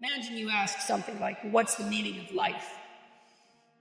Imagine you ask something like, what's the meaning of life?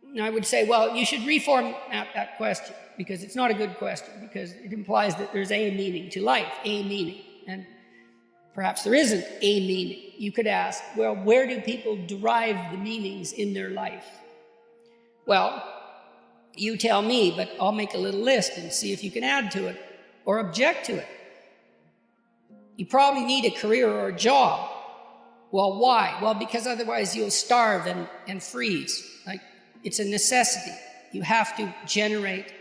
And I would say, well, you should reformat that question, because it's not a good question, because it implies that there's a meaning to life, a meaning. And perhaps there isn't a meaning. You could ask, well, where do people derive the meanings in their life? Well, you tell me, but I'll make a little list and see if you can add to it or object to it. You probably need a career or a job. Well, why? Well, because otherwise you'll starve and freeze. Like, it's a necessity. You have to generate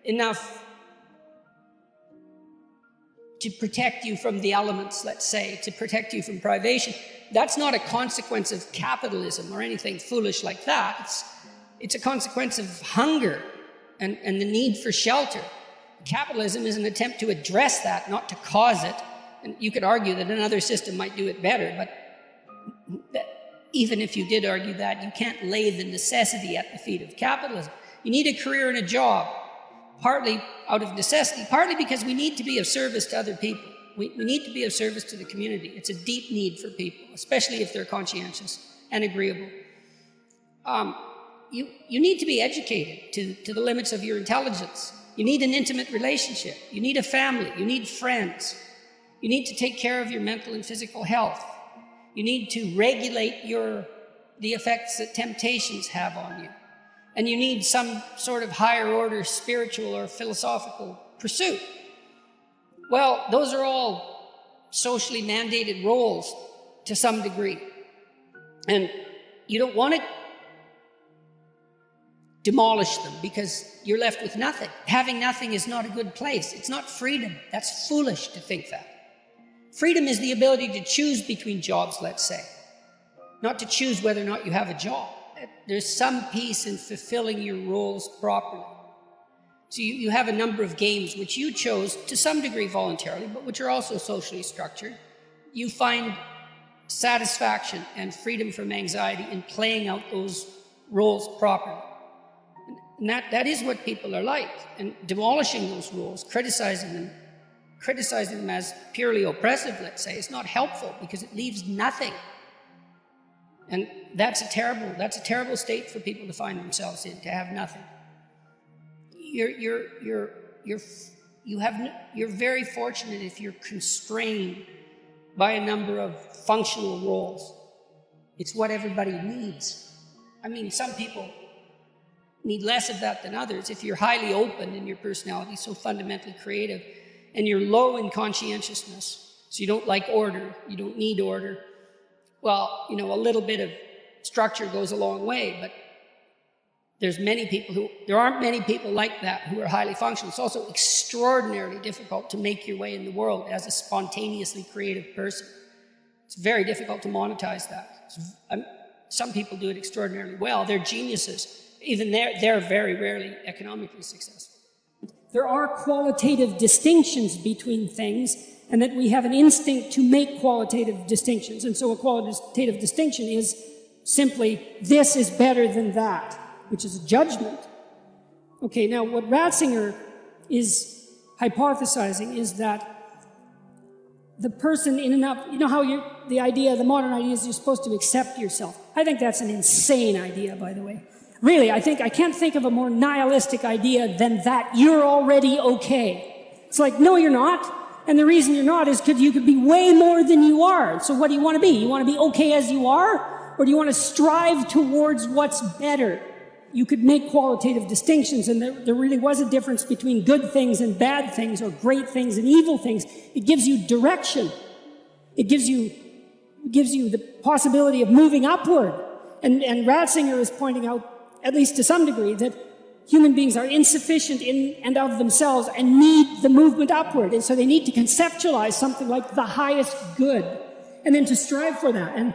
enough to protect you from the elements, let's say, to protect you from privation. That's not a consequence of capitalism or anything foolish like that. It's a consequence of hunger and the need for shelter. Capitalism is an attempt to address that, not to cause it. And you could argue that another system might do it better, but even if you did argue that, you can't lay the necessity at the feet of capitalism. You need a career and a job, partly out of necessity, partly because we need to be of service to other people. We need to be of service to the community. It's a deep need for people, especially if they're conscientious and agreeable. You need to be educated to the limits of your intelligence. You need an intimate relationship. You need a family. You need friends. You need to take care of your mental and physical health. You need to regulate the effects that temptations have on you. And you need some sort of higher order spiritual or philosophical pursuit. Well, those are all socially mandated roles to some degree. And you don't want to demolish them because you're left with nothing. Having nothing is not a good place. It's not freedom. That's foolish to think that. Freedom is the ability to choose between jobs, let's say, not to choose whether or not you have a job. There's some peace in fulfilling your roles properly. So you have a number of games which you chose to some degree voluntarily, but which are also socially structured. You find satisfaction and freedom from anxiety in playing out those roles properly. And that is what people are like. And demolishing those roles, criticizing them as purely oppressive, let's say, is not helpful because it leaves nothing. And that's a terrible state for people to find themselves in, to have nothing. You're very fortunate if you're constrained by a number of functional roles. It's what everybody needs. I mean, some people need less of that than others. If you're highly open in your personality, so fundamentally creative, and you're low in conscientiousness, so you don't like order, you don't need order, well, a little bit of structure goes a long way, but there aren't many people like that who are highly functional. It's also extraordinarily difficult to make your way in the world as a spontaneously creative person. It's very difficult to monetize that. Some people do it extraordinarily well. They're geniuses. Even they're very rarely economically successful. There are qualitative distinctions between things, and that we have an instinct to make qualitative distinctions. And so a qualitative distinction is simply, this is better than that, which is a judgment. Okay, now what Ratzinger is hypothesizing is that the person in enough, how the modern idea is you're supposed to accept yourself. I think that's an insane idea, by the way. Really, I can't think of a more nihilistic idea than that you're already okay. It's like, no, you're not. And the reason you're not is because you could be way more than you are. So what do you want to be? You want to be okay as you are? Or do you want to strive towards what's better? You could make qualitative distinctions, and there really was a difference between good things and bad things, or great things and evil things. It gives you direction. It gives you the possibility of moving upward. And Ratzinger is pointing out, at least to some degree, that human beings are insufficient in and of themselves and need the movement upward. And so they need to conceptualize something like the highest good, and then to strive for that. And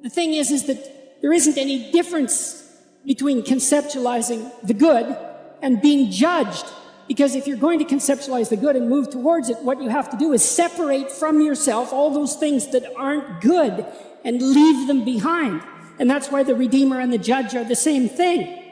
the thing is that there isn't any difference between conceptualizing the good and being judged. Because if you're going to conceptualize the good and move towards it, what you have to do is separate from yourself all those things that aren't good and leave them behind. And that's why the Redeemer and the Judge are the same thing.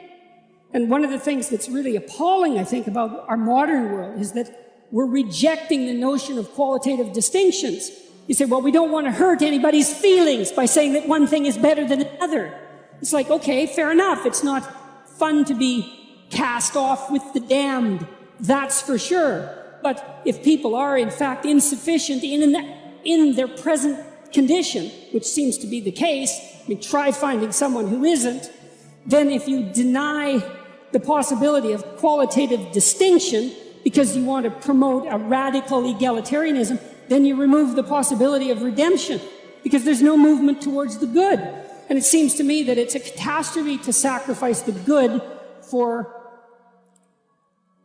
And one of the things that's really appalling, I think, about our modern world is that we're rejecting the notion of qualitative distinctions. You say, well, we don't want to hurt anybody's feelings by saying that one thing is better than another. It's like, okay, fair enough. It's not fun to be cast off with the damned. That's for sure. But if people are, in fact, insufficient in their present condition, which seems to be the case, I mean, try finding someone who isn't, then if you deny the possibility of qualitative distinction because you want to promote a radical egalitarianism, then you remove the possibility of redemption because there's no movement towards the good. And it seems to me that it's a catastrophe to sacrifice the good for,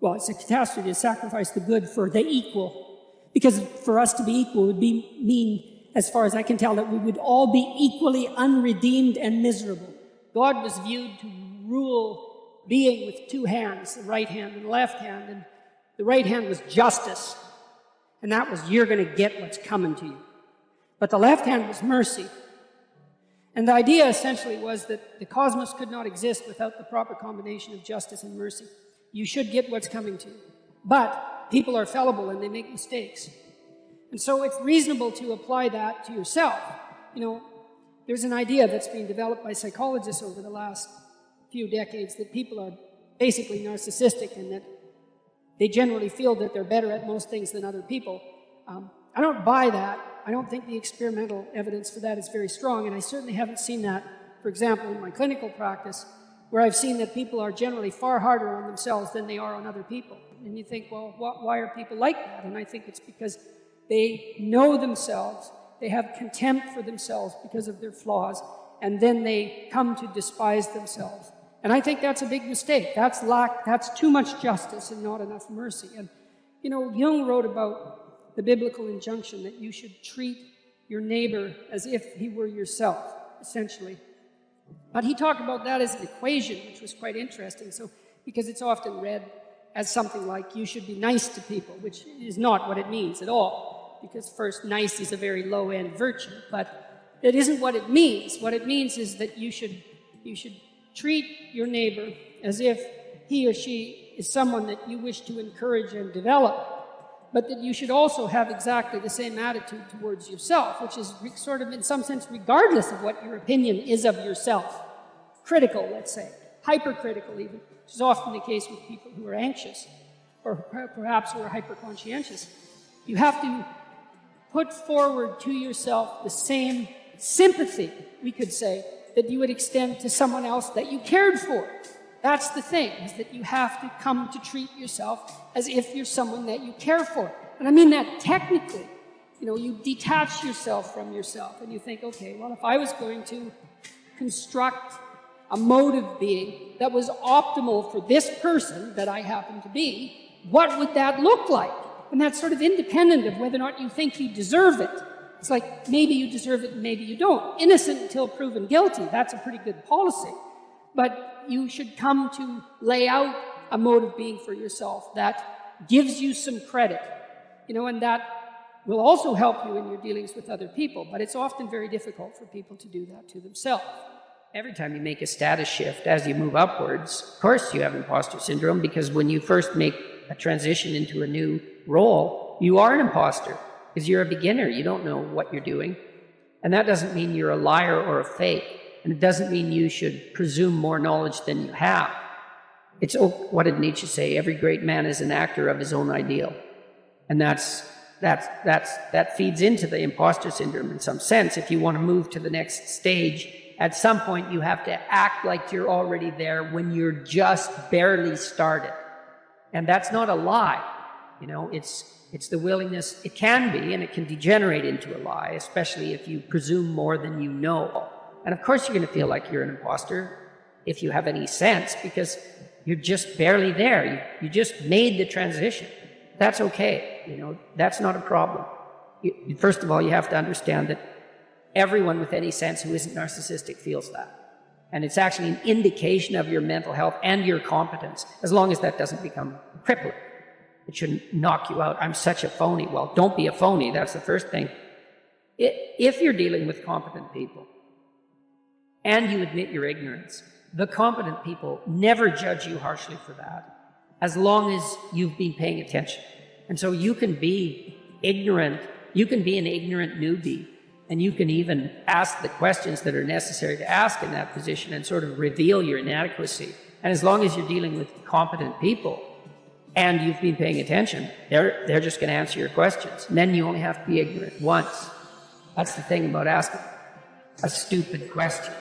well, it's a catastrophe to sacrifice the good for the equal. Because for us to be equal would mean, as far as I can tell, that we would all be equally unredeemed and miserable. God was viewed to rule being with two hands, the right hand and the left hand, and the right hand was justice. And that was, you're going to get what's coming to you. But the left hand was mercy. And the idea essentially was that the cosmos could not exist without the proper combination of justice and mercy. You should get what's coming to you. But people are fallible and they make mistakes. And so it's reasonable to apply that to yourself. You know, there's an idea that's been developed by psychologists over the last few decades that people are basically narcissistic and that they generally feel that they're better at most things than other people. I don't buy that. I don't think the experimental evidence for that is very strong, and I certainly haven't seen that, for example, in my clinical practice, where I've seen that people are generally far harder on themselves than they are on other people. And you think, well, why are people like that? And I think it's because they know themselves, they have contempt for themselves because of their flaws, and then they come to despise themselves. And I think that's a big mistake. That's too much justice and not enough mercy. And, you know, Jung wrote about the biblical injunction that you should treat your neighbor as if he were yourself, essentially. But he talked about that as an equation, which was quite interesting. So, because it's often read as something like you should be nice to people, which is not what it means at all. Because first, nice is a very low-end virtue, but it isn't what it means. What it means is that you should treat your neighbor as if he or she is someone that you wish to encourage and develop, but that you should also have exactly the same attitude towards yourself, which is sort of, in some sense, regardless of what your opinion is of yourself. Critical, let's say, hypercritical even, which is often the case with people who are anxious, or perhaps who are hyperconscientious. You have to put forward to yourself the same sympathy, we could say, that you would extend to someone else that you cared for. That's the thing, is that you have to come to treat yourself as if you're someone that you care for. And I mean that technically. You know, you detach yourself from yourself and you think, okay, well, if I was going to construct a mode of being that was optimal for this person that I happen to be, what would that look like? And that's sort of independent of whether or not you think you deserve it. It's like, maybe you deserve it and maybe you don't. Innocent until proven guilty, that's a pretty good policy. But you should come to lay out a mode of being for yourself that gives you some credit, you know, and that will also help you in your dealings with other people. But it's often very difficult for people to do that to themselves. Every time you make a status shift, as you move upwards, of course you have imposter syndrome, because when you first make a transition into a new role, you are an imposter. Because you're a beginner, you don't know what you're doing. And that doesn't mean you're a liar or a fake. And it doesn't mean you should presume more knowledge than you have. It's, what did Nietzsche say? Every great man is an actor of his own ideal. And that feeds into the imposter syndrome in some sense. If you want to move to the next stage, at some point you have to act like you're already there when you're just barely started. And that's not a lie. You know, it's the willingness, it can be, and it can degenerate into a lie, especially if you presume more than you know. And of course you're going to feel like you're an imposter if you have any sense, because you're just barely there. You just made the transition. That's okay. You know, that's not a problem. First of all, you have to understand that everyone with any sense who isn't narcissistic feels that. And it's actually an indication of your mental health and your competence, as long as that doesn't become crippling. It shouldn't knock you out. I'm such a phony. Well, don't be a phony. That's the first thing. If you're dealing with competent people and you admit your ignorance, the competent people never judge you harshly for that, as long as you've been paying attention. And so you can be ignorant You can be an ignorant newbie, and you can even ask the questions that are necessary to ask in that position and sort of reveal your inadequacy. And as long as you're dealing with competent people and you've been paying attention, they're just going to answer your questions. And then you only have to be ignorant once. That's the thing about asking a stupid question.